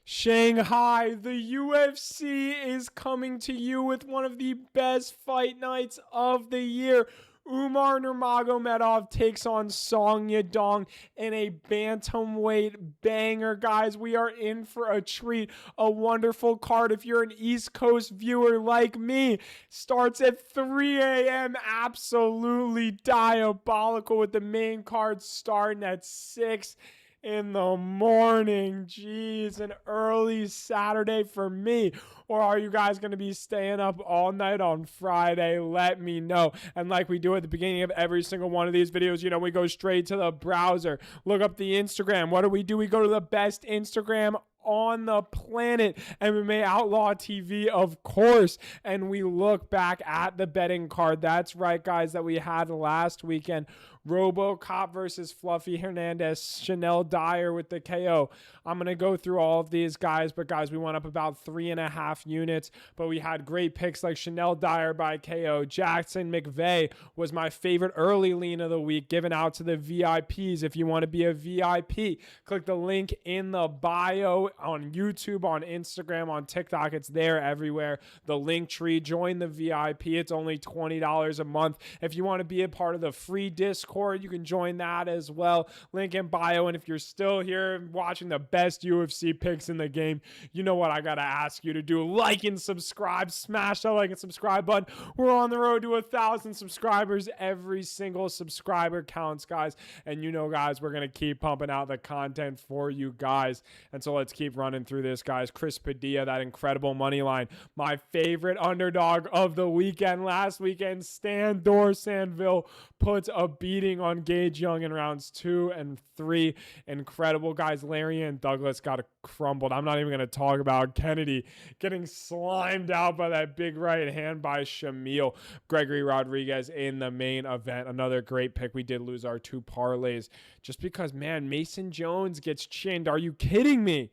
Shanghai, the UFC is coming to you with one of the best fight nights of the year. Nurmagomedov takes on Yadong in a bantamweight banger. Guys, we are in for a treat, a wonderful card. If you're an East Coast viewer like me, starts at 3 a.m. Absolutely diabolical, with the main card starting at 6 in the morning. Jeez, an early Saturday for me. Or are you guys going to be staying up all night on Friday? Let me know. And like we do at the beginning of every single one of these videos, we go straight to the browser, look up the Instagram. What do? We go to the best Instagram on the planet, MMA Outlaw TV, of course, and we look back at the betting card. That's right, guys, that we had last weekend. RoboCop versus Fluffy Hernandez, Chanel Dyer with the KO. I'm going to go through all of these guys, but guys, we went up about 3.5 units, but we had great picks like Chanel Dyer by KO. Jackson McVeigh was my favorite early lean of the week, given out to the VIPs. If you want to be a VIP, click the link in the bio on YouTube, on Instagram, on TikTok. It's there everywhere. The link tree, join the VIP. It's only $20 a month. If you want to be a part of the free Discord, you can join that as well. Link in bio. And if you're still here watching the best UFC picks in the game, you know what I got to ask you to do. Like and subscribe. Smash that like and subscribe button. We're on the road to 1,000 subscribers. Every single subscriber counts, guys. And guys, we're going to keep pumping out the content for you guys. And so let's keep running through this, guys. Chris Padilla, that incredible money line. My favorite underdog of the weekend last weekend, Stan Dorsanville, puts a beating on Gage Young in rounds 2 and 3. Incredible, guys. Larry and Douglas got crumbled. I'm not even going to talk about Kennedy getting slimed out by that big right hand by Shamil. Gregory Rodriguez in the main event. Another great pick. We did lose our 2 parlays just because, man, Mason Jones gets chinned. Are you kidding me?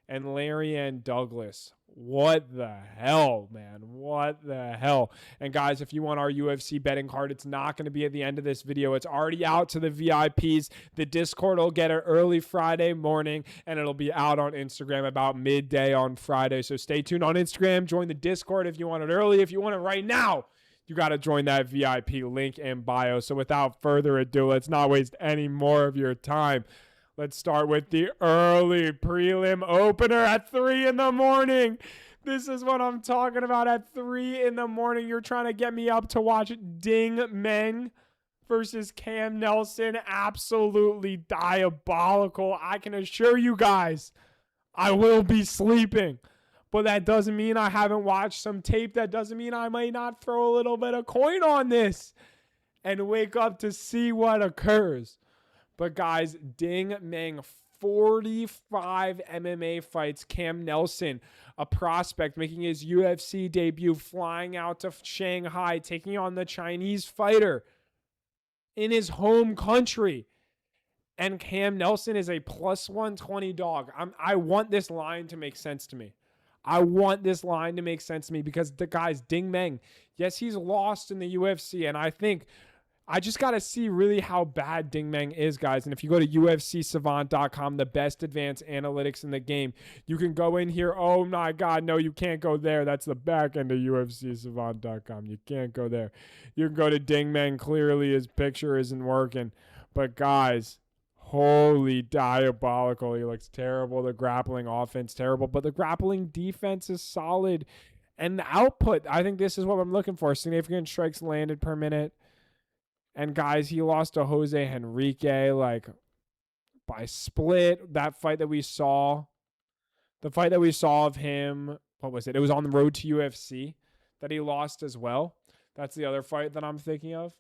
And Larry and Douglas. What the hell, man? What the hell? And guys, if you want our UFC betting card, it's not going to be at the end of this video. It's already out to the VIPs. The Discord will get it early Friday morning, and it'll be out on Instagram about midday on Friday. So stay tuned on Instagram. Join the Discord if you want it early. If you want it right now, you got to join that VIP link in bio. So without further ado, let's not waste any more of your time. Let's start with the early prelim opener at 3 in the morning. This is what I'm talking about. At 3 in the morning, you're trying to get me up to watch Ding Meng versus Cam Neslon. Absolutely diabolical. I can assure you guys, I will be sleeping. But that doesn't mean I haven't watched some tape. That doesn't mean I might not throw a little bit of coin on this and wake up to see what occurs. But guys, Ding Meng, 45 MMA fights. Cam Neslon, a prospect making his UFC debut, flying out to Shanghai, taking on the Chinese fighter in his home country. And Cam Neslon is a plus 120 dog. I want this line to make sense to me. I want this line to make sense to me because the guy's Ding Meng. Yes, he's lost in the UFC, and I just got to see really how bad Ding Meng is, guys. And if you go to UFCSavant.com, the best advanced analytics in the game, you can go in here. Oh, my God, no, you can't go there. That's the back end of UFCSavant.com. You can't go there. You can go to Ding Meng. Clearly, his picture isn't working. But, guys, holy diabolical. He looks terrible. The grappling offense, terrible. But the grappling defense is solid. And the output, I think this is what I'm looking for. Significant strikes landed per minute. And guys, he lost to Jose Henrique, by split. That fight that we saw, of him, what was it? It was on the road to UFC that he lost as well. That's the other fight that I'm thinking of.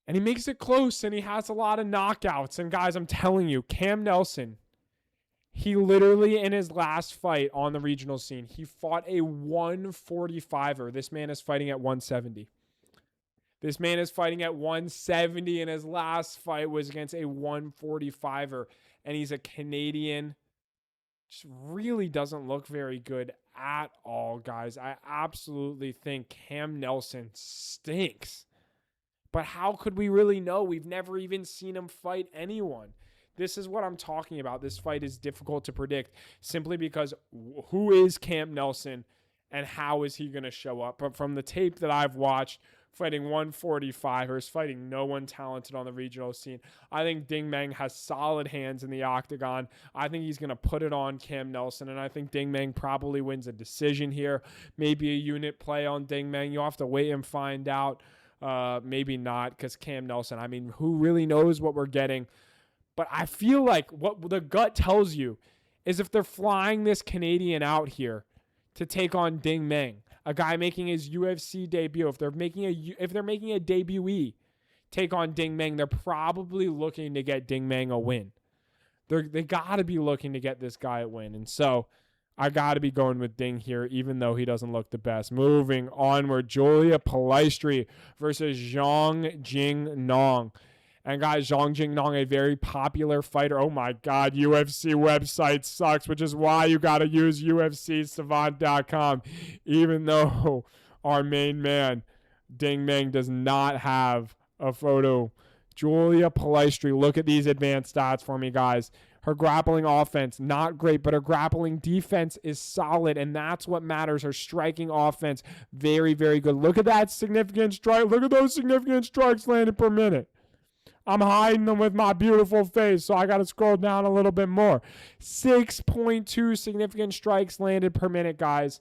And he makes it close, and he has a lot of knockouts. And guys, I'm telling you, Cam Neslon, he literally, in his last fight on the regional scene, he fought a 145er. This man is fighting at 170. This man is fighting at 170, and his last fight was against a 145er, and he's a Canadian. Just really doesn't look very good at all, guys. I absolutely think Cam Neslon stinks. But how could we really know? We've never even seen him fight anyone. This is what I'm talking about. This fight is difficult to predict simply because who is Cam Neslon and how is he going to show up? But from the tape that I've watched, fighting 145ers, fighting no one talented on the regional scene, I think Ding Meng has solid hands in the octagon. I think he's going to put it on Cam Neslon, and I think Ding Meng probably wins a decision here. Maybe a unit play on Ding Meng. You'll have to wait and find out. Maybe not, because Cam Neslon, I mean, who really knows what we're getting? But I feel like what the gut tells you is if they're flying this Canadian out here to take on Ding Meng, a guy making his UFC debut, if they're making a debutee take on Ding Meng, they're probably looking to get Ding Meng a win. They got to be looking to get this guy a win. And so I got to be going with Ding here, even though he doesn't look the best. Moving onward, Julia Polastri versus Zhang Jingnan. And guys, Zhang Jingnan, a very popular fighter. Oh my God, UFC website sucks, which is why you got to use UFCSavant.com, even though our main man, Ding Meng, does not have a photo. Julia Polastri, look at these advanced stats for me, guys. Her grappling offense, not great, but her grappling defense is solid, and that's what matters. Her striking offense, very, very good. Look at that significant strike. Look at those significant strikes landed per minute. I'm hiding them with my beautiful face, so I got to scroll down a little bit more. 6.2 significant strikes landed per minute, guys.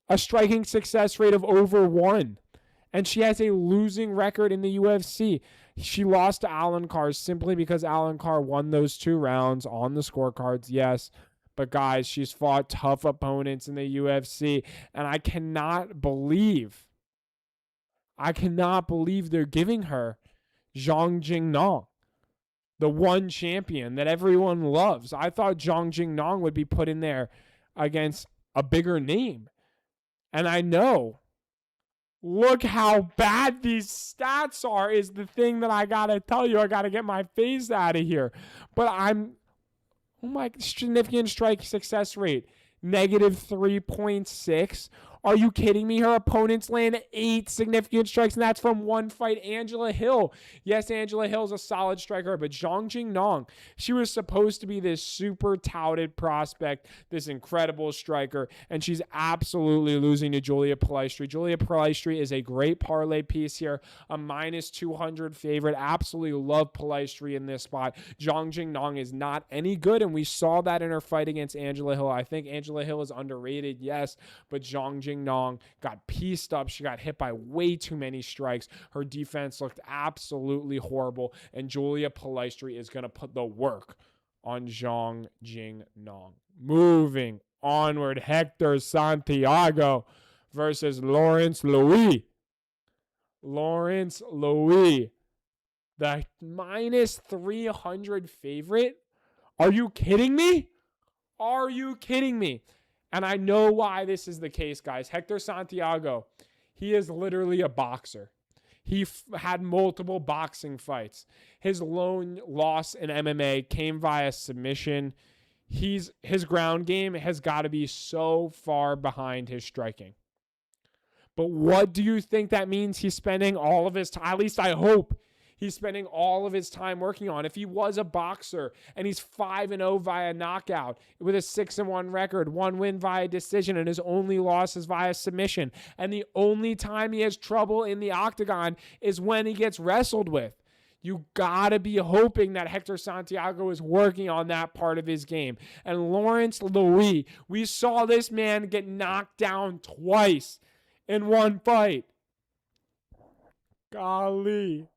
A striking success rate of over 1. And she has a losing record in the UFC. She lost to Alan Carr simply because Alan Carr won those 2 rounds on the scorecards, yes. But, guys, she's fought tough opponents in the UFC. And I cannot believe they're giving her Zhang Jingnan, the one champion that everyone loves. I thought Zhang Jingnan would be put in there against a bigger name. And I know, look how bad these stats are is the thing that I got to tell you. I got to get my face out of here. But significant strike success rate, negative 3.6. Are you kidding me? Her opponents land 8 significant strikes, and that's from one fight. Angela Hill. Yes, Angela Hill's a solid striker, but Zhang Jingnan, she was supposed to be this super touted prospect, this incredible striker, and she's absolutely losing to Julia Polastri. Julia Polastri is a great parlay piece here, a minus 200 favorite. Absolutely love Polastri in this spot. Zhang Jingnan is not any good, and we saw that in her fight against Angela Hill. I think Angela Hill is underrated, yes, but Zhang Jingnan got pieced up. She got hit by way too many strikes. Her defense looked absolutely horrible, and Julia Polastri is going to put the work on Zhang Jingnan. Moving onward, Hector Santiago versus Lawrence Louis. Lawrence Louis, the minus 300 favorite. Are you kidding me? Are you kidding me? And I know why this is the case, guys. Hector Santiago, he is literally a boxer. He had multiple boxing fights. His lone loss in MMA came via submission. His ground game has got to be so far behind his striking. But what do you think that means he's spending all of his time, at least I hope, he's spending all of his time working on? If he was a boxer and he's 5-0 via knockout with a 6-1 record, 1 win via decision, and his only loss is via submission, and the only time he has trouble in the octagon is when he gets wrestled with, you gotta be hoping that Hector Santiago is working on that part of his game. And Lawrence Louis, we saw this man get knocked down twice in one fight. Golly.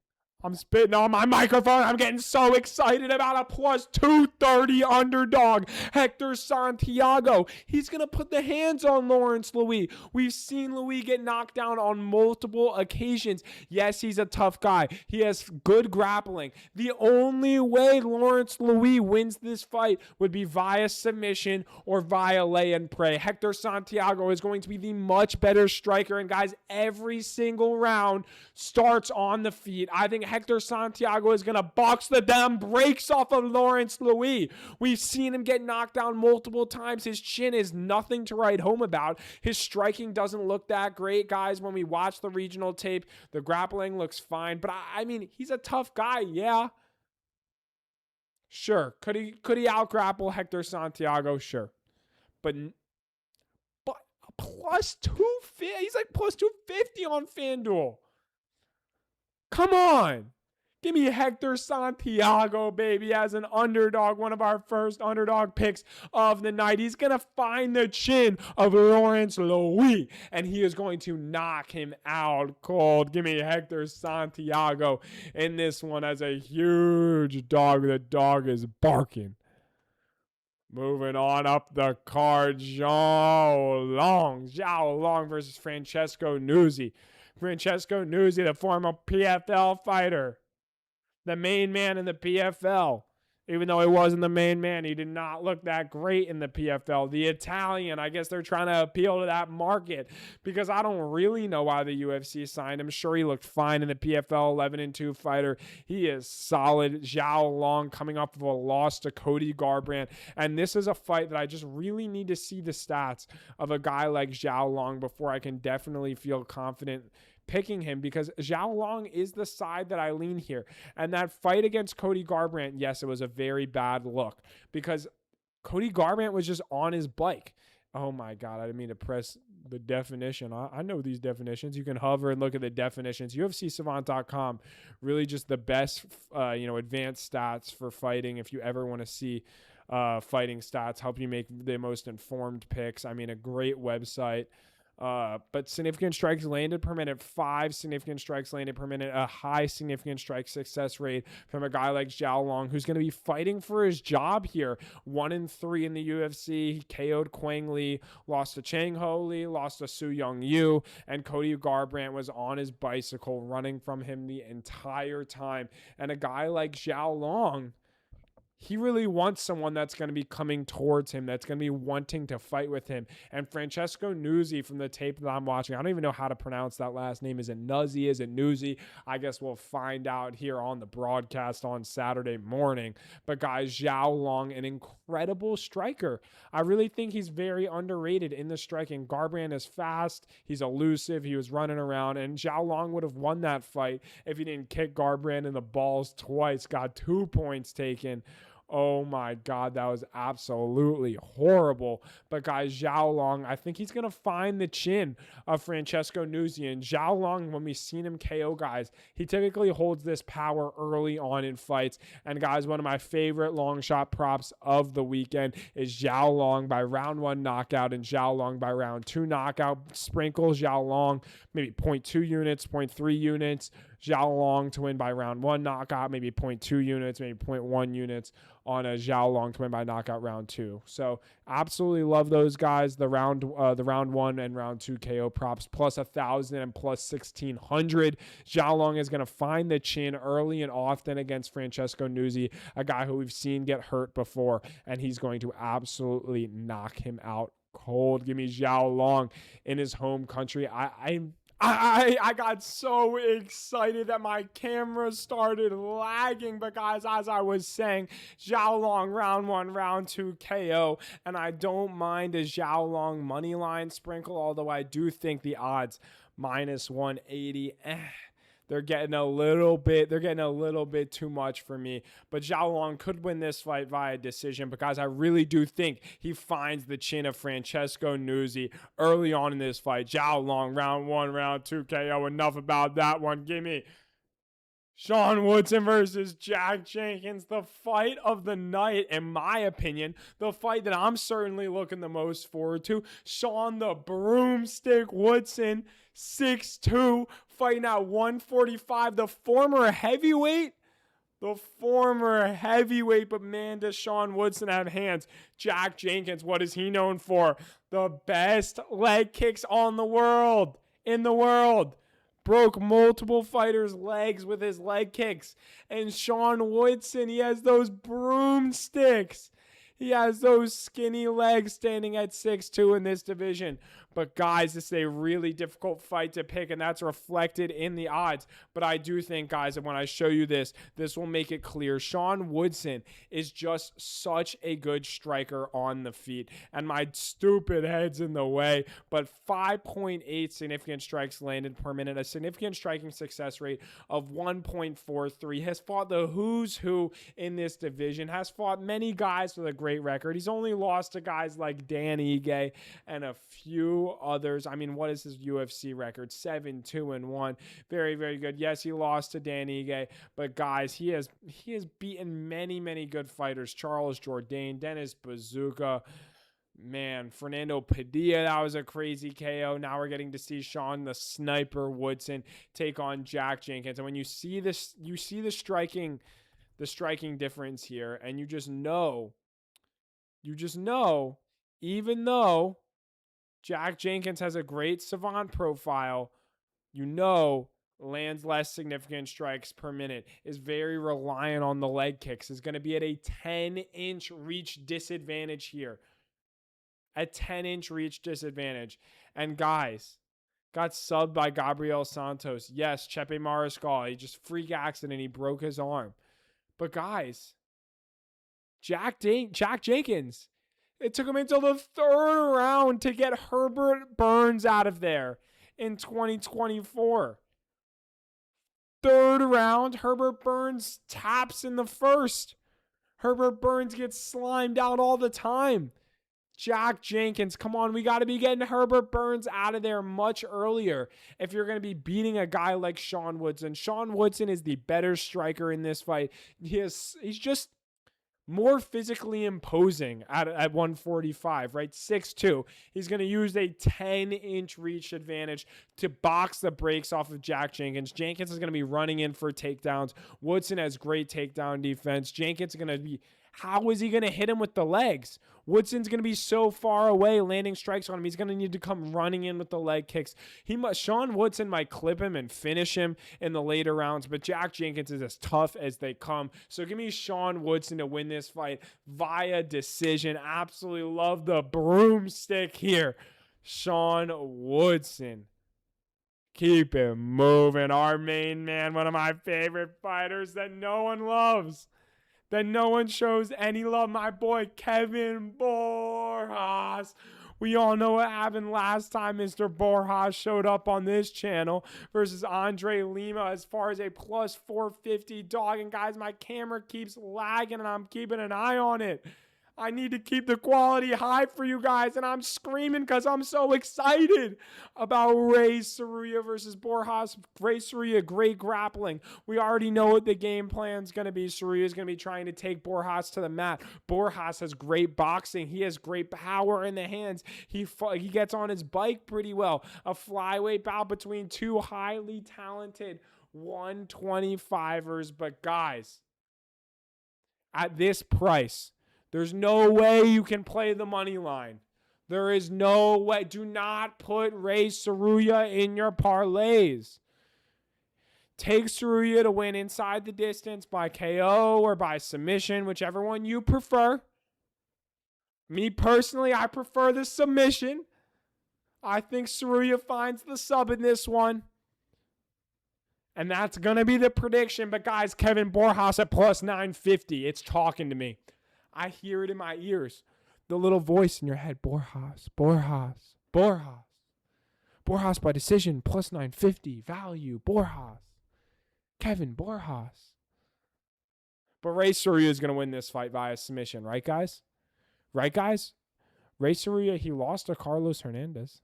I'm spitting on my microphone. I'm getting so excited about a plus 230 underdog. Hector Santiago. He's going to put the hands on Lawrence Louis. We've seen Louis get knocked down on multiple occasions. Yes, he's a tough guy. He has good grappling. The only way Lawrence Louis wins this fight would be via submission or via lay and pray. Hector Santiago is going to be the much better striker. And guys, every single round starts on the feet. I think Hector Santiago is going to box the damn brakes off of Lawrence Louis. We've seen him get knocked down multiple times. His chin is nothing to write home about. His striking doesn't look that great, guys. When we watch the regional tape, the grappling looks fine. But I mean, he's a tough guy, yeah. Sure. Could he out-grapple Hector Santiago? Sure. But plus 250, he's like plus 250 on FanDuel. Come on. Give me Hector Santiago, baby, as an underdog, one of our first underdog picks of the night. He's going to find the chin of Laurence Louis, and he is going to knock him out cold. Give me Hector Santiago in this one as a huge dog. The dog is barking. Moving on up the card, Xiao Long versus Francesco Nuzzi. Francesco Nuzzi, the former PFL fighter. The main man in the PFL. Even though he wasn't the main man, he did not look that great in the PFL. The Italian, I guess they're trying to appeal to that market because I don't really know why the UFC signed him. Sure, he looked fine in the PFL, 11-2 fighter. He is solid. Xiao Long coming off of a loss to Cody Garbrandt. And this is a fight that I just really need to see the stats of a guy like Xiao Long before I can definitely feel confident picking him, because Xiao Long is the side that I lean here. And that fight against Cody Garbrandt, yes, it was a very bad look because Cody Garbrandt was just on his bike. Oh my God, I didn't mean to press the definition. I know these definitions. You can hover and look at the definitions. UFCSavant.com, really just the best, advanced stats for fighting. If you ever want to see fighting stats, help you make the most informed picks. I mean, a great website. But significant strikes landed per minute, 5 significant strikes landed per minute, a high significant strike success rate from a guy like Xiao Long, who's going to be fighting for his job here. 1-3 in the UFC. He KO'd Quang Lee, lost to Chang Ho Lee, lost to Su Young Yu, and Cody Garbrandt was on his bicycle running from him the entire time. And a guy like Xiao Long, he really wants someone that's going to be coming towards him, that's going to be wanting to fight with him. And Francesco Nuzzi, from the tape that I'm watching, I don't even know how to pronounce that last name. Is it Nuzzi? Is it Nuzzi? I guess we'll find out here on the broadcast on Saturday morning. But guys, Xiao Long, an incredible striker. I really think he's very underrated in the striking. Garbrandt is fast. He's elusive. He was running around. And Xiao Long would have won that fight if he didn't kick Garbrandt in the balls twice. Got 2 points taken. Oh my God, that was absolutely horrible. But guys, Xiao Long, I think he's going to find the chin of Francesco Nuzzi. And Xiao Long, when we've seen him KO guys, he typically holds this power early on in fights. And guys, one of my favorite long shot props of the weekend is Xiao Long by round 1 knockout and Xiao Long by round 2 knockout. Sprinkle Xiao Long, maybe 0.2 units, 0.3 units. Xiao Long to win by round 1 knockout, maybe 0.2 units, maybe 0.1 units on a Xiao Long to win by knockout round 2. So absolutely love those guys. The round 1 and round 2 KO props plus 1,000 and plus 1,600. Xiao Long is going to find the chin early and often against Francesco Nuzzi, a guy who we've seen get hurt before, and he's going to absolutely knock him out cold. Give me Xiao Long in his home country. I got so excited that my camera started lagging, but guys, as I was saying, Xiao Long round 1, round 2 KO, and I don't mind a Xiao Long money line sprinkle, although I do think the odds minus 180, they're getting a little bit too much for me. But Xiao Long could win this fight via decision because I really do think he finds the chin of Francesco Nuzzi early on in this fight. Xiao Long, round 1, round 2 KO. Enough about that one. Give me Sean Woodson versus Jack Jenkins, the fight of the night, in my opinion, the fight that I'm certainly looking the most forward to. Sean the Broomstick Woodson, 6'2", fighting at 145, the former heavyweight, but man, does Sean Woodson have hands. Jack Jenkins, what is he known for? The best leg kicks in the world. Broke multiple fighters' legs with his leg kicks. And Sean Woodson, he has those broomsticks. He has those skinny legs standing at 6'2" in this division. But guys, this is a really difficult fight to pick, and that's reflected in the odds. But I do think, guys, that when I show you this will make it clear. Sean Woodson is just such a good striker on the feet, and my stupid head's in the way. But 5.8 significant strikes landed per minute, a significant striking success rate of 1.43. Has fought the who's who in this division, has fought many guys with a great record. He's only lost to guys like Dan Ige and a few others. I mean, what is his UFC record? 7-2-1. Very, very good. Yes, he lost to Dan Ige, but guys, he has beaten many good fighters. Charles Jourdain, Dennis Bazooka, man, Fernando Padilla, that was a crazy KO. Now we're getting to see Sean the Sniper Woodson take on Jack Jenkins. And when you see this, you see the striking difference here, and you just know, even though Jack Jenkins has a great savant profile, lands less significant strikes per minute, is very reliant on the leg kicks, is going to be at a 10-inch reach disadvantage here. A 10-inch reach disadvantage. And guys, got subbed by Gabriel Santos. Yes, Chepe Mariscal, he just freak accident, he broke his arm. But guys, Jack Jenkins, it took him until the third round to get Herbert Burns out of there in 2024. Third round, Herbert Burns taps in the first. Herbert Burns gets slimed out all the time. Jack Jenkins, come on, we got to be getting Herbert Burns out of there much earlier if you're going to be beating a guy like Sean Woodson. Sean Woodson is the better striker in this fight. He's just more physically imposing at 145, right? 6'2". He's going to use a 10-inch reach advantage to box the brakes off of Jack Jenkins. Jenkins is going to be running in for takedowns. Woodson has great takedown defense. Jenkins is going to be, how is he going to hit him with the legs? Woodson's going to be so far away landing strikes on him. He's going to need to come running in with the leg kicks. Sean Woodson might clip him and finish him in the later rounds, but Jack Jenkins is as tough as they come. So give me Sean Woodson to win this fight via decision. Absolutely love the broomstick here. Sean Woodson. Keep it moving. Our main man, one of my favorite fighters that no one loves, that no one shows any love, my boy Kevin Borjas. We all know what happened last time Mr. Borjas showed up on this channel versus Andre Lima as far as a plus 450 dog. And guys, my camera keeps lagging and I'm keeping an eye on it. I need to keep the quality high for you guys, and I'm screaming because I'm so excited about Ray Tsuruya versus Borjas. Ray Tsuruya, great grappling. We already know what the game plan is going to be. Tsuruya is going to be trying to take Borjas to the mat. Borjas has great boxing. He has great power in the hands. He gets on his bike pretty well. A flyweight bout between two highly talented 125ers. But guys, at this price, there's no way you can play the money line. There is no way. Do not put Ray Tsuruya in your parlays. Take Tsuruya to win inside the distance by KO or by submission, whichever one you prefer. Me personally, I prefer the submission. I think Tsuruya finds the sub in this one. And that's going to be the prediction. But guys, Kevin Borjas at plus 950. It's talking to me. I hear it in my ears. The little voice in your head. Borjas, Borjas, Borjas. Borjas by decision, plus 950. Value, Borjas. Kevin Borjas. But Ray Tsuruya is going to win this fight via submission. Right, guys? Right, guys? Ray Tsuruya, he lost to Carlos Hernandez.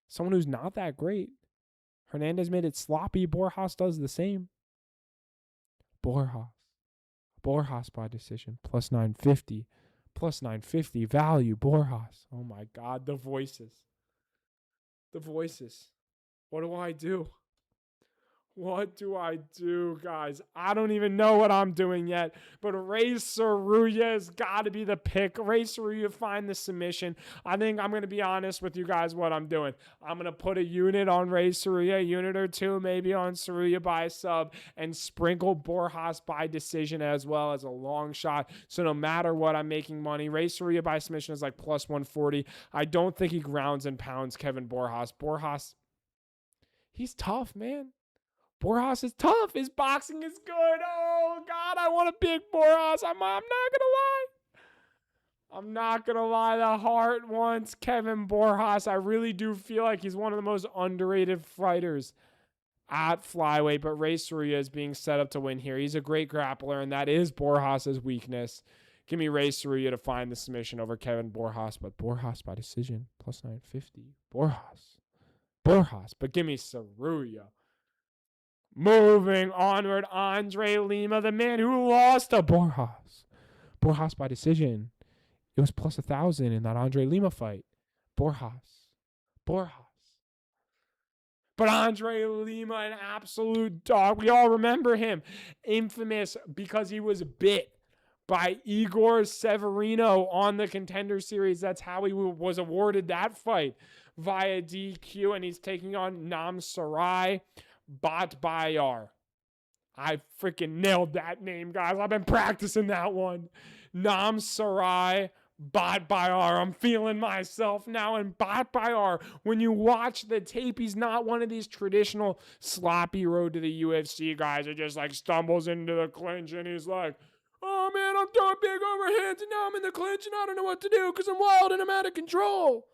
Someone who's not that great. Hernandez made it sloppy. Borjas does the same. Borjas by decision, plus 950. Plus 950 value, Borjas. Oh my God, the voices. What do I do? What do I do, guys? I don't even know what I'm doing yet. But Ray Tsuruya has got to be the pick. Ray Tsuruya find the submission. I think I'm going to be honest with you guys what I'm doing. I'm going to put a unit on Ray Tsuruya, a unit or two maybe on Tsuruya by a sub, and sprinkle Borjas by decision as well as a long shot. So no matter what, I'm making money. Ray Tsuruya by submission is like plus 140. I don't think he grounds and pounds Kevin Borjas. Borjas, he's tough, man. Borjas is tough. His boxing is good. Oh, God, I want to pick Borjas. I'm not going to lie. I'm not going to lie. The heart wants Kevin Borjas. I really do feel like he's one of the most underrated fighters at flyweight, but Ray Tsuruya is being set up to win here. He's a great grappler, and that is Borjas' weakness. Give me Ray Tsuruya to find the submission over Kevin Borjas, but Borjas by decision, plus 950. Borjas. But give me Tsuruya. Moving onward, Andre Lima, the man who lost to Borjas. Borjas by decision. It was plus 1,000 in that Andre Lima fight. Borjas. But Andre Lima, an absolute dog. We all remember him. Infamous because he was bit by Igor Severino on the Contender Series. That's how he was awarded that fight via DQ. And he's taking on Namsrai Batbayar. I freaking nailed that name, guys. I've been practicing that one. Namsrai Batbayar. I'm feeling myself now. And Batbayar, when you watch the tape, he's not one of these traditional sloppy road to the UFC guys that just like stumbles into the clinch and he's like, oh man, I'm throwing big overhands and now I'm in the clinch and I don't know what to do because I'm wild and I'm out of control.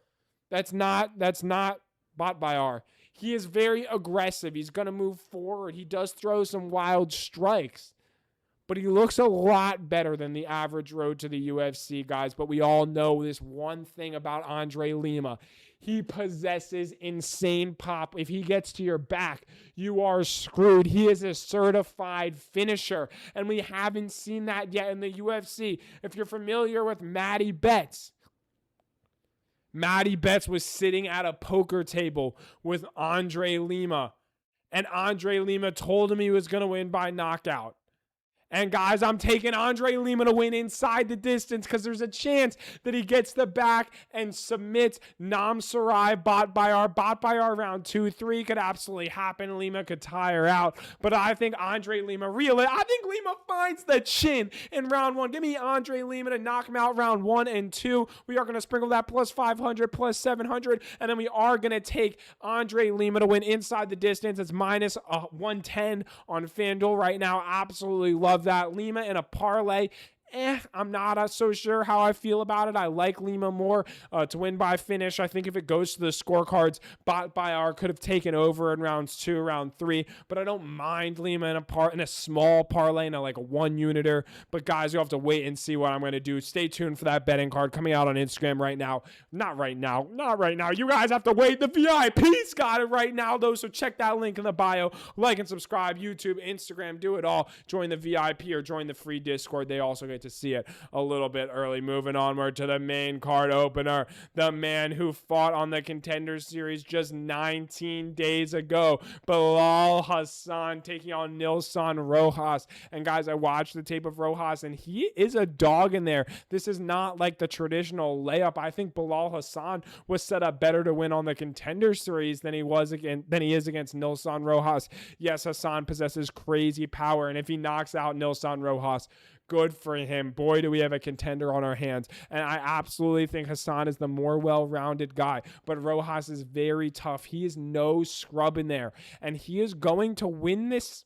That's not Batbayar. He is very aggressive. He's going to move forward. He does throw some wild strikes. But he looks a lot better than the average road to the UFC, guys. But we all know this one thing about Andre Lima. He possesses insane pop. If he gets to your back, you are screwed. He is a certified finisher. And we haven't seen that yet in the UFC. If you're familiar with Matty Betts was sitting at a poker table with Andre Lima. And Andre Lima told him he was going to win by knockout. And guys, I'm taking Andre Lima to win inside the distance because there's a chance that he gets the back and submits Namsrai Batbayar. Batbayar round 2-3 could absolutely happen. Lima could tire out. But I think Andre Lima I think Lima finds the chin in round 1. Give me Andre Lima to knock him out round 1 and 2. We are going to sprinkle that plus 500, plus 700. And then we are going to take Andre Lima to win inside the distance. It's minus 110 on FanDuel right now. Absolutely love that. Lima in a parlay. I'm not so sure how I feel about it. I like Lima more to win by finish. I think if it goes to the scorecards, Batbayar could have taken over in rounds 2, round 3, but I don't mind Lima in a small parlay, in like a 1-uniter. But guys, you'll have to wait and see what I'm going to do. Stay tuned for that betting card coming out on Instagram right now. Not right now. You guys have to wait. The VIP's got it right now, though, so check that link in the bio. Like and subscribe. YouTube, Instagram, do it all. Join the VIP or join the free Discord. They also get to see it a little bit early. Moving onward to the main card opener, the man who fought on the Contender Series just 19 days ago, Bilal Hasan taking on Nilson Rojas. And guys, I watched the tape of Rojas and he is a dog in there. This is not like the traditional layup. I think Bilal Hasan was set up better to win on the Contender Series than he is against Nilson Rojas. Yes, Hasan possesses crazy power, and if he knocks out Nilson Rojas, good for him. Boy, do we have a contender on our hands. And I absolutely think Hasan is the more well-rounded guy. But Rojas is very tough. He is no scrub in there. And he is going to win this.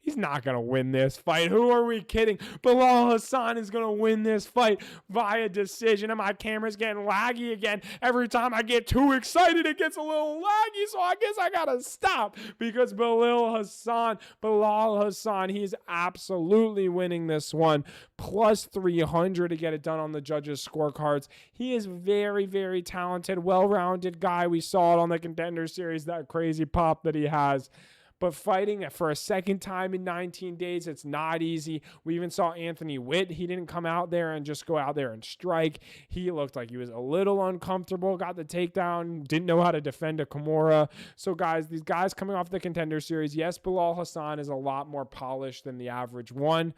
He's not going to win this fight. Who are we kidding? Bilal Hasan is going to win this fight via decision. And my camera's getting laggy again. Every time I get too excited, it gets a little laggy. So I guess I got to stop because Bilal Hasan, he's absolutely winning this one. Plus 300 to get it done on the judges' scorecards. He is very, very talented, well-rounded guy. We saw it on the Contender Series, that crazy pop that he has. but fighting for a second time in 19 days, it's not easy. We even saw Anthony Witt. He didn't come out there and just go out there and strike. He looked like he was a little uncomfortable, got the takedown, didn't know how to defend a Kimura. So, guys, these guys coming off the Contender Series, yes, Bilal Hasan is a lot more polished than the average one,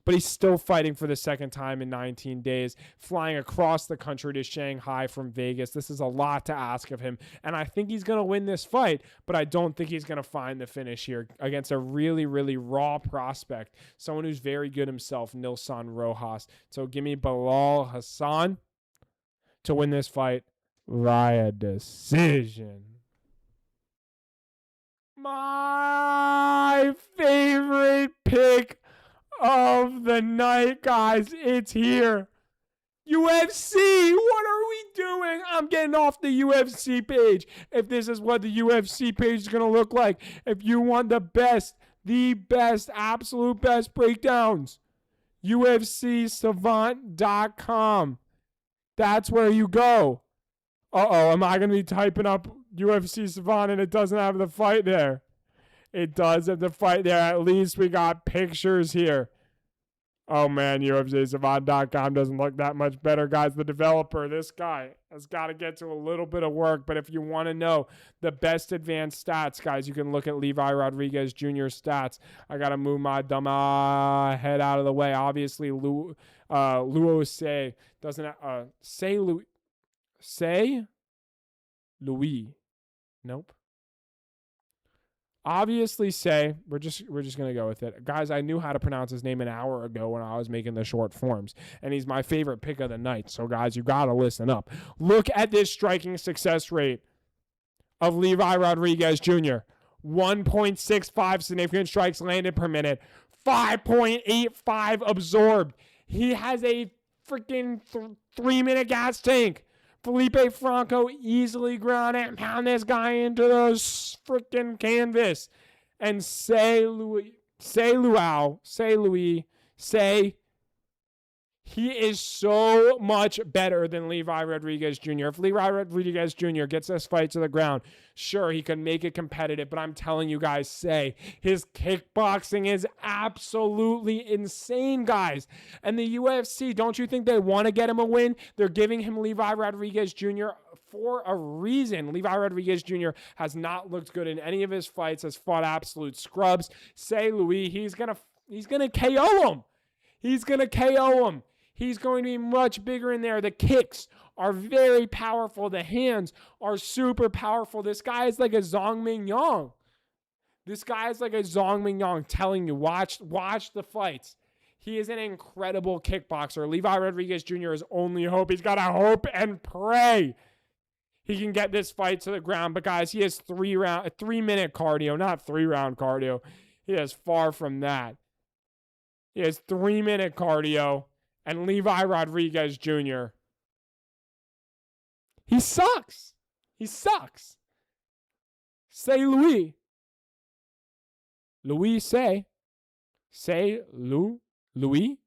but he's still fighting for the second time in 19 days, flying across the country to Shanghai from Vegas. This is a lot to ask of him, and I think he's going to win this fight, but I don't think he's going to find the finish here against a really, really raw prospect, someone who's very good himself, Nilson Rojas. So give me Bilal Hasan to win this fight via decision. My favorite pick of the night, guys, it's here. UFC, what are we doing? I'm getting off the UFC page. If this is what the UFC page is going to look like, if you want the best, absolute best breakdowns, UFCSavant.com. That's where you go. Uh-oh, am I going to be typing up UFC Savant and it doesn't have the fight there? It does have the fight there. At least we got pictures here. Oh, man, UFCSavant.com doesn't look that much better, guys. The developer, this guy, has got to get to a little bit of work. But if you want to know the best advanced stats, guys, you can look at Levi Rodrigues JR stats. I got to move my dumb head out of the way. Obviously, Liu Ce doesn't say Louis. Nope. Obviously, we're just going to go with it. Guys, I knew how to pronounce his name an hour ago when I was making the short forms, and he's my favorite pick of the night. So, guys, you got to listen up. Look at this striking success rate of Levi Rodrigues Jr. 1.65 significant strikes landed per minute, 5.85 absorbed. He has a freaking 3-minute gas tank. Felipe Franco easily ground and pound this guy into the freaking canvas. And Louis, he is so much better than Levi Rodrigues Jr. If Levi Rodrigues Jr. gets this fight to the ground, sure, he can make it competitive, but I'm telling you guys, his kickboxing is absolutely insane, guys. And the UFC, don't you think they want to get him a win? They're giving him Levi Rodrigues Jr. for a reason. Levi Rodrigues Jr. has not looked good in any of his fights, has fought absolute scrubs. Louis, he's gonna KO him. He's gonna KO him. He's going to be much bigger in there. The kicks are very powerful. The hands are super powerful. This guy is like a Zhang Mingyang. Telling you, watch the fights. He is an incredible kickboxer. Levi Rodrigues Jr. is only hope. He's got to hope and pray he can get this fight to the ground. But, guys, he has 3-minute cardio, not 3-round cardio. He is far from that. He has 3-minute cardio. And Levi Rodrigues Jr., he sucks. Say Louis. Louis say. Say Louis.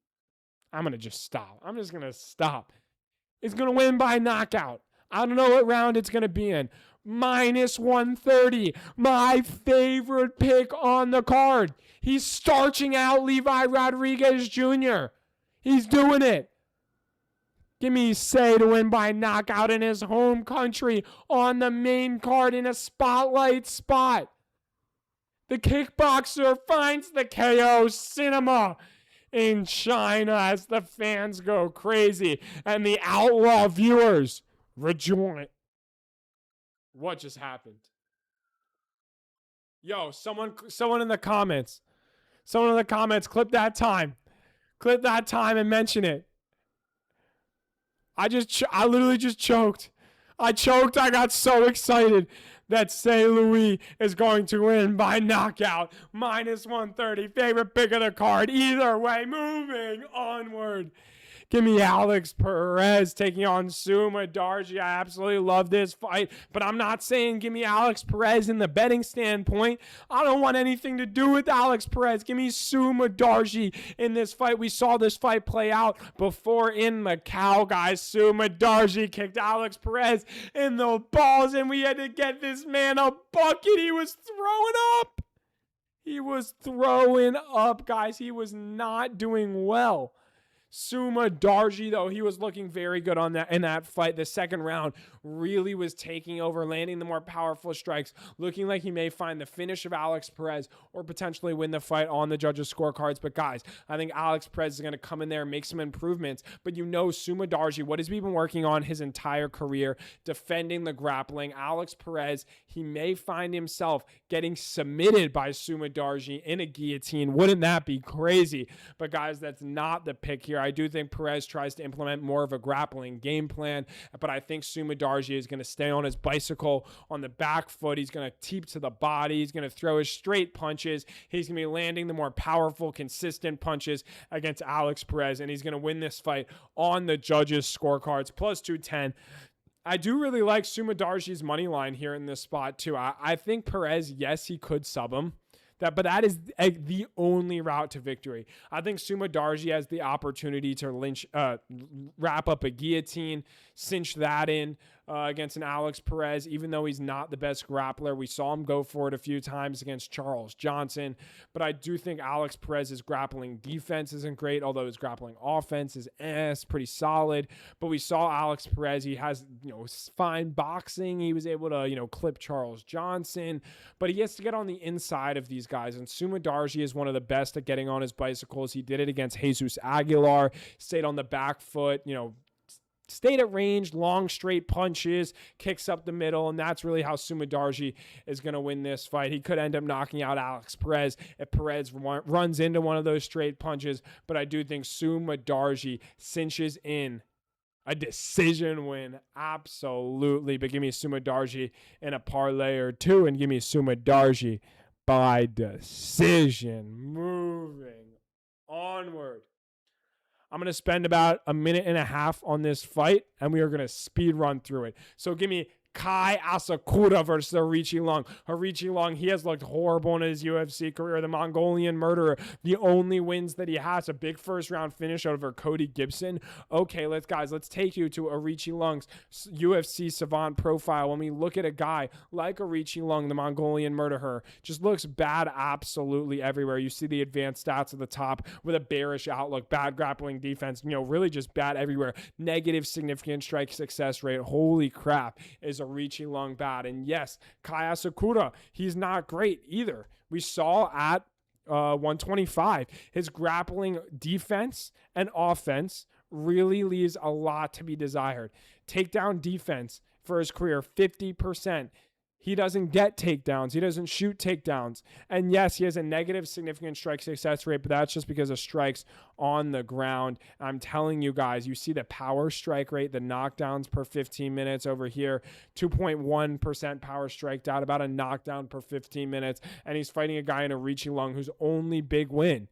I'm going to just stop. I'm just going to stop. He's going to win by knockout. I don't know what round it's going to be in. -130. My favorite pick on the card. He's starching out Levi Rodrigues Jr. He's doing it. Give me Ce to win by knockout in his home country on the main card in a spotlight spot. The kickboxer finds the KO cinema in China as the fans go crazy and the outlaw viewers rejoin. What just happened? Yo, someone in the comments. Clip that time. Clip that time and mention it. I literally just choked. I got so excited that Ce Louis is going to win by knockout. -130. Favorite pick of the card. Either way, moving onward. Give me Alex Perez taking on Sumudaerji. I absolutely love this fight, but I'm not saying give me Alex Perez in the betting standpoint. I don't want anything to do with Alex Perez. Give me Sumudaerji in this fight. We saw this fight play out before in Macau, guys. Sumudaerji kicked Alex Perez in the balls, and we had to get this man a bucket. He was throwing up. He was throwing up, guys. He was not doing well. Sumudaerji, though, he was looking very good on that in that fight. The second round really was taking over, landing the more powerful strikes, looking like he may find the finish of Alex Perez or potentially win the fight on the judges' scorecards. But guys, I think Alex Perez is going to come in there and make some improvements. But you know Sumudaerji, what has he been working on his entire career? Defending the grappling. Alex Perez, he may find himself getting submitted by Sumudaerji in a guillotine. Wouldn't that be crazy? But guys, that's not the pick here. I do think Perez tries to implement more of a grappling game plan, but I think Sumudaerji is going to stay on his bicycle on the back foot. He's going to teep to the body. He's going to throw his straight punches. He's going to be landing the more powerful, consistent punches against Alex Perez, and he's going to win this fight on the judges' scorecards, plus 210. I do really like Sumudaerji's money line here in this spot, too. I think Perez, yes, he could sub him. But that is the only route to victory. I think Sumudaerji has the opportunity to wrap up a guillotine, cinch that in against an Alex Perez, even though he's not the best grappler. We saw him go for it a few times against Charles Johnson. But I do think Alex Perez's grappling defense isn't great, although his grappling offense is pretty solid. But we saw Alex Perez, he has fine boxing. He was able to clip Charles Johnson, but he has to get on the inside of these guys. And Sumudaerji is one of the best at getting on his bicycles. He did it against Jesus Aguilar, stayed on the back foot, stayed at range, long straight punches, kicks up the middle, and that's really how Sumudaerji is going to win this fight. He could end up knocking out Alex Perez if Perez runs into one of those straight punches, but I do think Sumudaerji cinches in a decision win. Absolutely. But give me Sumudaerji in a parlay or two, and give me Sumudaerji by decision. Moving onward. I'm going to spend about a minute and a half on this fight, and we are going to speed run through it. So give me Kai Asakura versus Aoriqileng. Aoriqileng, he has looked horrible in his UFC career. The Mongolian murderer, the only wins that he has, a big first-round finish over Cody Gibson. Okay, let's take you to Aoriqileng's UFC savant profile. When we look at a guy like Aoriqileng, the Mongolian murderer, just looks bad absolutely everywhere. You see the advanced stats at the top with a bearish outlook, bad grappling defense, really just bad everywhere. Negative significant strike success rate. Holy crap, is Aoriqileng bad. And yes, Kai Asakura, he's not great either. We saw at 125, his grappling defense and offense really leaves a lot to be desired. Takedown defense for his career, 50%. He doesn't get takedowns. He doesn't shoot takedowns. And yes, he has a negative significant strike success rate, but that's just because of strikes on the ground. I'm telling you guys, you see the power strike rate, the knockdowns per 15 minutes over here, 2.1% power striked out, about a knockdown per 15 minutes. And he's fighting a guy in Aoriqileng whose only big win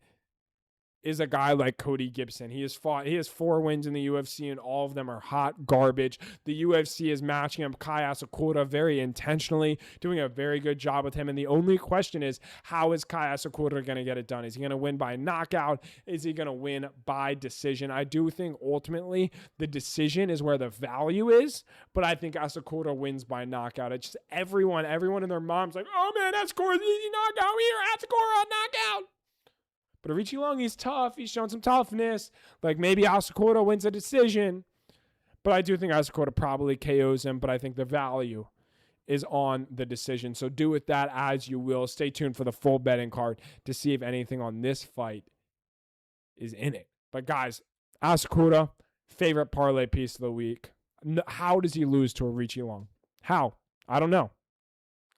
is a guy like Cody Gibson. He has 4 wins in the UFC, and all of them are hot garbage. The UFC is matching up Kai Asakura very intentionally, doing a very good job with him. And the only question is, how is Kai Asakura going to get it done? Is he going to win by knockout? Is he going to win by decision? I do think ultimately the decision is where the value is, but I think Asakura wins by knockout. It's just everyone and their mom's like, oh man, Asakura's easy knockout here. Asakura knockout. But Aoriqileng, he's tough. He's shown some toughness. Like maybe Asakura wins a decision. But I do think Asakura probably KOs him. But I think the value is on the decision. So do with that as you will. Stay tuned for the full betting card to see if anything on this fight is in it. But guys, Asakura, favorite parlay piece of the week. How does he lose to Aoriqileng? How? I don't know.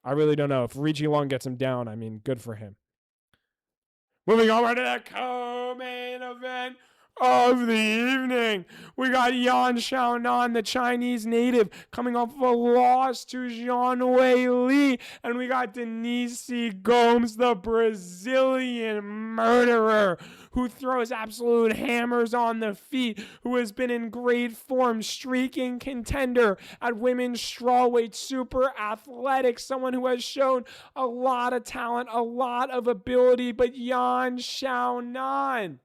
I really don't know. If Aoriqileng gets him down, good for him. Moving over to the co-main event. of the evening. We got Xiaonan, the Chinese native, coming off of a loss to Zhang Li. And we got Denise Gomes, the Brazilian murderer, who throws absolute hammers on the feet, who has been in great form, streaking contender at women's strawweight, super athletic, someone who has shown a lot of talent, a lot of ability. But Xiaonan,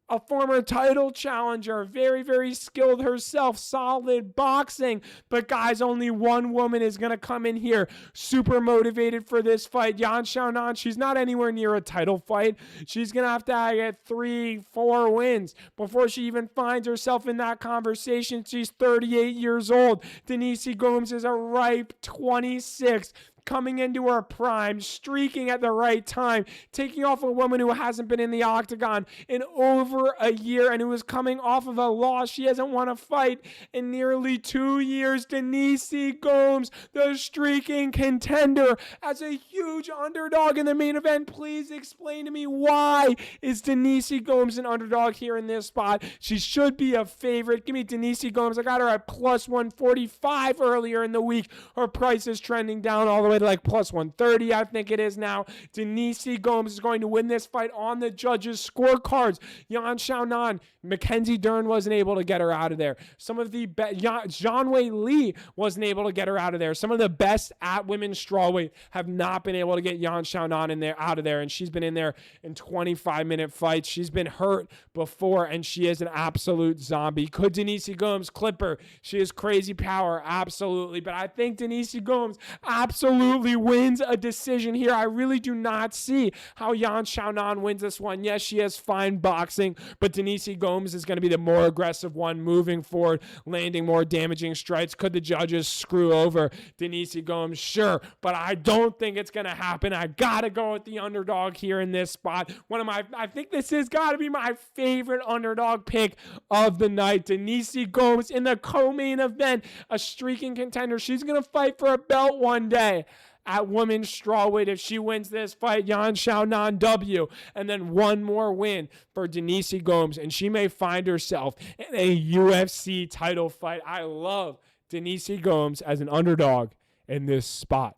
a former title challenger, very, very skilled herself, solid boxing. But guys, only one woman is going to come in here super motivated for this fight. Xiaonan, she's not anywhere near a title fight. She's going to have to get 3-4 wins before she even finds herself in that conversation. She's 38 years old. Denise Gomes is a ripe 26. Coming into her prime, streaking at the right time, taking off a woman who hasn't been in the octagon in over a year and who is coming off of a loss. She hasn't won a fight in nearly 2 years. Denise Gomes, the streaking contender, as a huge underdog in the main event. Please explain to me, why is Denise Gomes an underdog here in this spot? She should be a favorite. Give me Denise Gomes. I got her at plus 145 earlier in the week. Her price is trending down all the way to like plus 130, I think it is now. Denise Gomes is going to win this fight on the judges' scorecards. Xiaonan, Mackenzie Dern wasn't able to get her out of there. Some of the Zhang Li wasn't able to get her out of there. Some of the best at women's strawweight have not been able to get Xiaonan in there, out of there, and she's been in there in 25-minute fights. She's been hurt before, and she is an absolute zombie. Could Denise Gomes clip her? She has crazy power, absolutely, but I think Denise Gomes absolutely wins a decision here. I really do not see how Xiaonan wins this one. Yes, she has fine boxing, but Denise Gomes is going to be the more aggressive one, moving forward, landing more damaging strikes. Could the judges screw over Denise Gomes? Sure, but I don't think it's going to happen. I got to go with the underdog here in this spot. I think this has got to be my favorite underdog pick of the night. Denise Gomes in the co-main event, a streaking contender. She's going to fight for a belt one day at women's strawweight. If she wins this fight, Xiaonan W, and then one more win for Denise Gomes, and she may find herself in a UFC title fight. I love Denise Gomes as an underdog in this spot.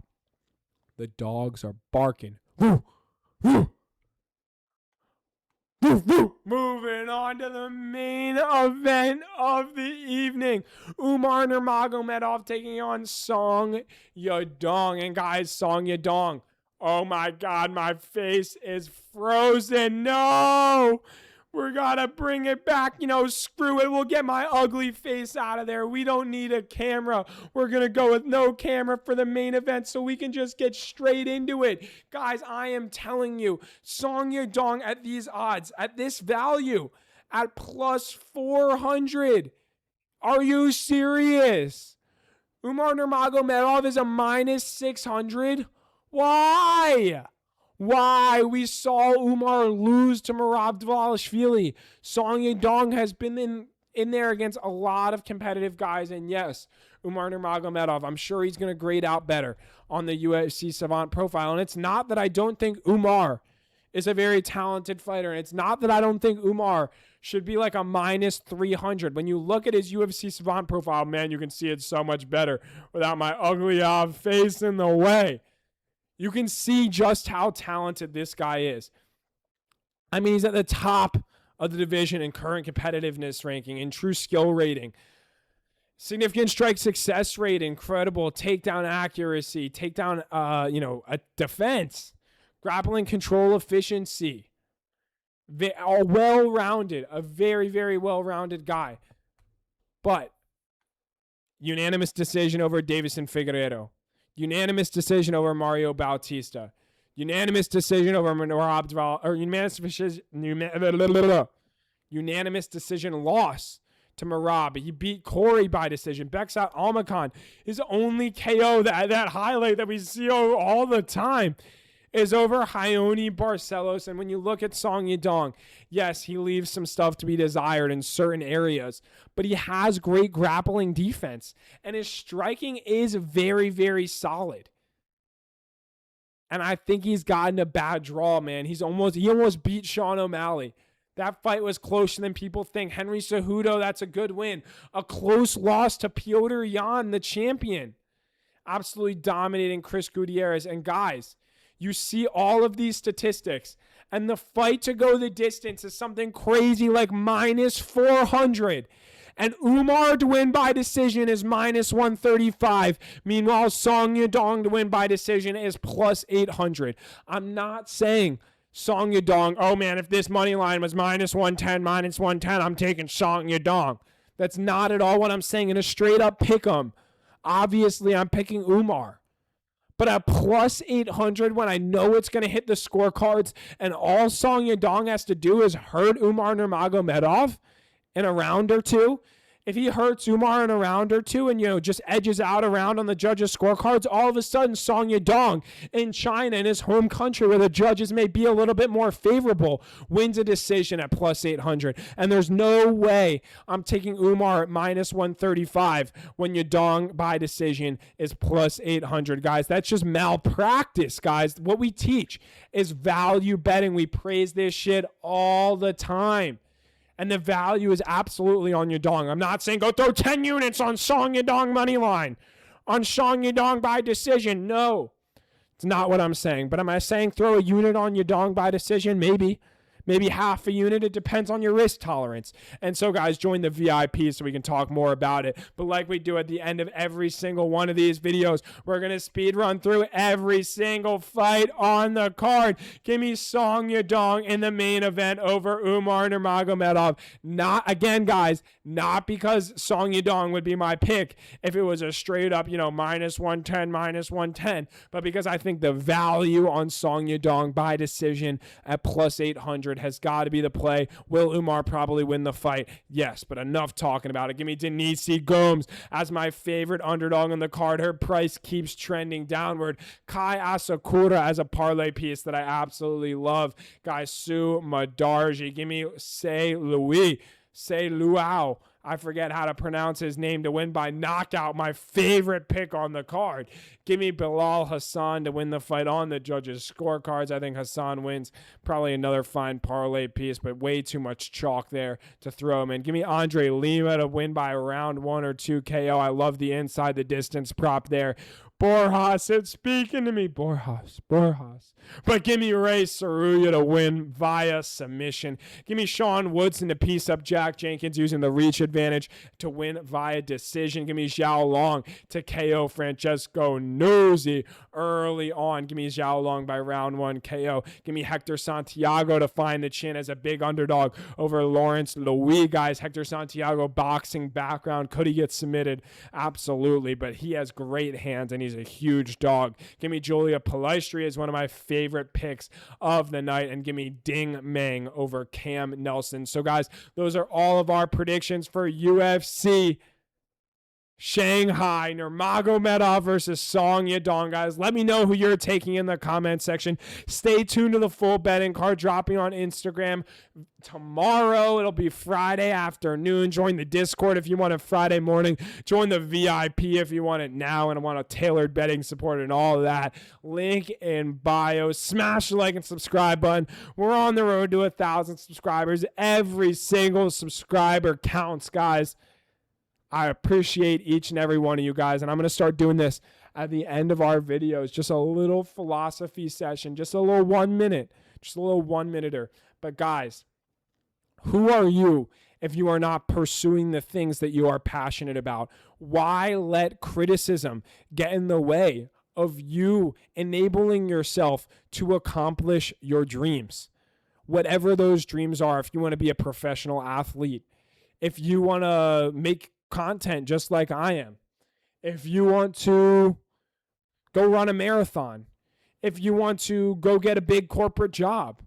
The dogs are barking. Woo, woo. Moving on to the main event of the evening. Umar Nurmagomedov taking on Song Yadong. And guys, Song Yadong, oh my God, my face is frozen. No! We're gonna bring it back. Screw it. We'll get my ugly face out of there. We don't need a camera. We're gonna go with no camera for the main event so we can just get straight into it. Guys, I am telling you, Song Yadong at these odds, at this value, at plus 400. Are you serious? Umar Nurmagomedov is a minus 600. Why? We saw Umar lose to Merab Dvalishvili. Song Yadong has been in there against a lot of competitive guys. And yes, Umar Nurmagomedov, I'm sure he's going to grade out better on the UFC Savant profile. And it's not that I don't think Umar is a very talented fighter. And it's not that I don't think Umar should be like a minus 300. When you look at his UFC Savant profile, man, you can see it so much better without my ugly face in the way. You can see just how talented this guy is. I mean, he's at the top of the division in current competitiveness ranking, in true skill rating. Significant strike success rate, incredible. Takedown accuracy, takedown, a defense, grappling control efficiency. Well-rounded, a very, very well-rounded guy. But unanimous decision over Davison Figueiredo. Unanimous decision over Mario Bautista. Unanimous decision over Merab Dval, or unanimous decision loss to Merab. He beat Corey by decision. Beksat Almakan. His only KO, that highlight that we see all the time, is over Raoni Barcelos. And when you look at Song Yadong, yes, he leaves some stuff to be desired in certain areas, but he has great grappling defense, and his striking is very, very solid. And I think he's gotten a bad draw, man. He almost beat Sean O'Malley. That fight was closer than people think. Henry Cejudo, that's a good win. A close loss to Piotr Yan, the champion. Absolutely dominating Chris Gutierrez. And guys, you see all of these statistics, and the fight to go the distance is something crazy like minus 400. And Umar to win by decision is minus 135. Meanwhile, Song Yadong to win by decision is plus 800. I'm not saying Song Yadong, oh man, if this money line was minus 110, I'm taking Song Yadong. That's not at all what I'm saying. In a straight up pick 'em, obviously I'm picking Umar. But at plus 800, when I know it's going to hit the scorecards and all Song Yadong has to do is hurt Umar Nurmagomedov in a round or two, if he hurts Umar in a round or two and, just edges out a round on the judges' scorecards, all of a sudden Song Yadong in China, in his home country where the judges may be a little bit more favorable, wins a decision at plus 800. And there's no way I'm taking Umar at minus 135 when Yadong by decision is plus 800. Guys, that's just malpractice, guys. What we teach is value betting. We praise this shit all the time. And the value is absolutely on Yadong. I'm not saying go throw 10 units on Song Yadong money line, on Song Yadong by decision. No, it's not what I'm saying. But am I saying throw a unit on Yadong by decision? Maybe half a unit. It depends on your risk tolerance. And so, guys, join the VIP so we can talk more about it. But like we do at the end of every single one of these videos, we're going to speed run through every single fight on the card. Give me Song Yadong in the main event over Umar Nurmagomedov. Not, again, guys, not because Song Yadong would be my pick if it was a straight up, minus 110, but because I think the value on Song Yadong by decision at plus 800 has got to be the play. Will Umar probably win the fight? Yes, but enough talking about it. Give me Denise Gomes as my favorite underdog on the card. Her price keeps trending downward. Kai Asakura as a parlay piece that I absolutely love. Guys, Sumudaerji. Give me Luau. I forget how to pronounce his name to win by knockout. My favorite pick on the card. Give me Bilal Hasan to win the fight on the judges' scorecards. I think Hasan wins. Probably another fine parlay piece, but way too much chalk there to throw him in. Give me Andre Lima to win by round 1 or 2 KO. I love the inside the distance prop there. Borjas, it's speaking to me. Borjas. But give me Tsuruya to win via submission. Give me Sean Woodson to piece up Jack Jenkins using the reach advantage to win via decision. Give me Xiao to KO Francesco Nuzzi early on. Give me Xiao by round 1 KO. Give me Hector Santiago to find the chin as a big underdog over Lawrence Louis. Guys, Hector Santiago boxing background. Could he get submitted? Absolutely, but he has great hands and he's a huge dog. Give me Julia Polastri as one of my favorite picks of the night, and give me Ding Meng over Cam Neslon. So guys, those are all of our predictions for UFC Shanghai, Nurmagomedov versus Song Yadong. Guys, let me know who you're taking in the comment section. Stay tuned to the full betting card dropping on Instagram tomorrow. It'll be Friday afternoon. Join the Discord if you want it Friday morning. Join the VIP if you want it now and want a tailored betting support and all of that. Link in bio. Smash the like and subscribe button. We're on the road to 1,000 subscribers. Every single subscriber counts, guys. I appreciate each and every one of you guys, and I'm going to start doing this at the end of our videos. Just a little philosophy session, just a little 1 minute, just a little 1-minuter. But guys, who are you if you are not pursuing the things that you are passionate about? Why let criticism get in the way of you enabling yourself to accomplish your dreams? Whatever those dreams are, if you want to be a professional athlete, if you want to make content just like I am, if you want to go run a marathon, if you want to go get a big corporate job,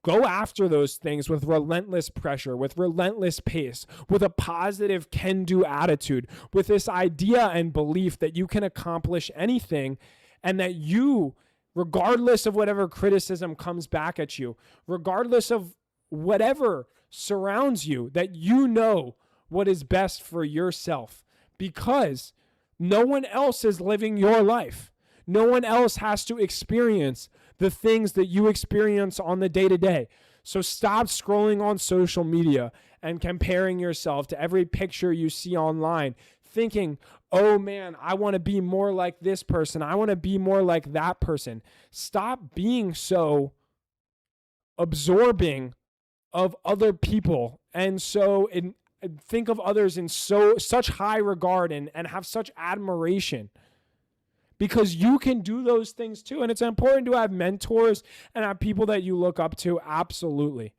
go after those things with relentless pressure, with relentless pace, with a positive can-do attitude, with this idea and belief that you can accomplish anything and that you, regardless of whatever criticism comes back at you, regardless of whatever surrounds you, that you know what is best for yourself, because no one else is living your life. No one else has to experience the things that you experience on the day-to-day. So stop scrolling on social media and comparing yourself to every picture you see online, thinking, oh man, I want to be more like this person. I want to be more like that person. Stop being so absorbing of other people and think of others in such high regard and have such admiration, because you can do those things too. And it's important to have mentors and have people that you look up to, absolutely.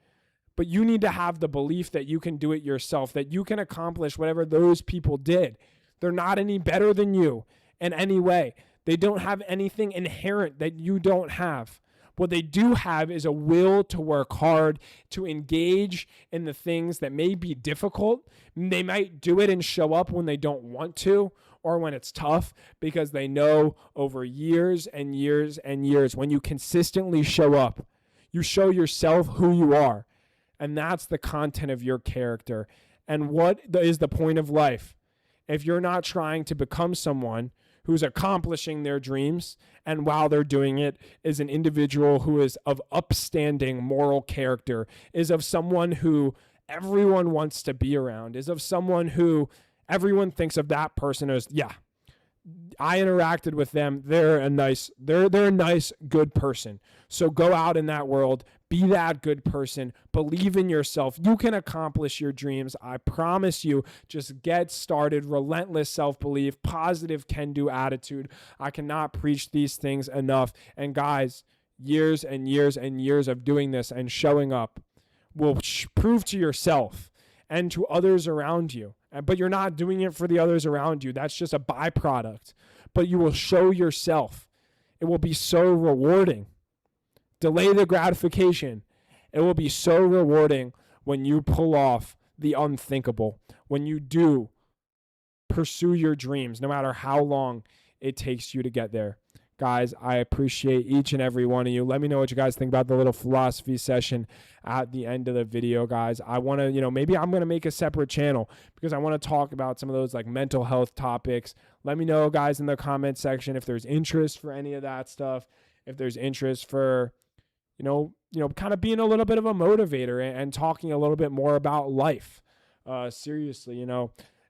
But you need to have the belief that you can do it yourself, that you can accomplish whatever those people did. They're not any better than you in any way. They don't have anything inherent that you don't have. What they do have is a will to work hard, to engage in the things that may be difficult. They might do it and show up when they don't want to, or when it's tough, because they know over years and years and years, when you consistently show up, you show yourself who you are. And that's the content of your character. And what is the point of life if you're not trying to become someone who's accomplishing their dreams, and while they're doing it is an individual who is of upstanding moral character, is of someone who everyone wants to be around, is of someone who everyone thinks of that person as, yeah, I interacted with them. They're a nice, good person. So go out in that world, be that good person, believe in yourself. You can accomplish your dreams. I promise you. Just get started. Relentless self-belief, positive can-do attitude. I cannot preach these things enough. And guys, years and years and years of doing this and showing up will prove to yourself and to others around you. But you're not doing it for the others around you. That's just a byproduct. But you will show yourself. It will be so rewarding. Delay the gratification. It will be so rewarding when you pull off the unthinkable, when you do pursue your dreams, no matter how long it takes you to get there. Guys, I appreciate each and every one of you. Let me know what you guys think about the little philosophy session at the end of the video, guys. I want to, maybe I'm going to make a separate channel because I want to talk about some of those like mental health topics. Let me know, guys, in the comment section if there's interest for any of that stuff, if there's interest for, kind of being a little bit of a motivator and talking a little bit more about life. Seriously,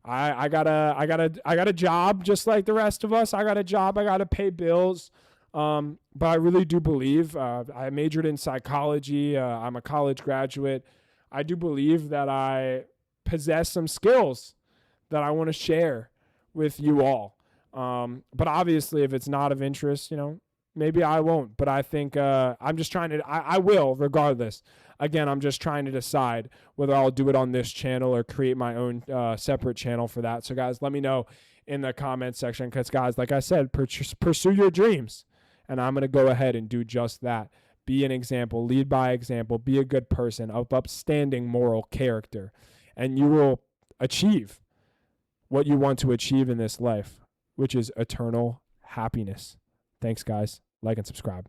I got a job just like the rest of us. I got a job. I got to pay bills. But I really do believe, I majored in psychology. I'm a college graduate. I do believe that I possess some skills that I want to share with you all. But obviously if it's not of interest, maybe I won't, but I think, I'm just trying to, I will regardless. Again, I'm just trying to decide whether I'll do it on this channel or create my own separate channel for that. So guys, let me know in the comment section, because guys, like I said, pursue your dreams. And I'm going to go ahead and do just that. Be an example, lead by example, be a good person of upstanding moral character, and you will achieve what you want to achieve in this life, which is eternal happiness. Thanks, guys. Like and subscribe.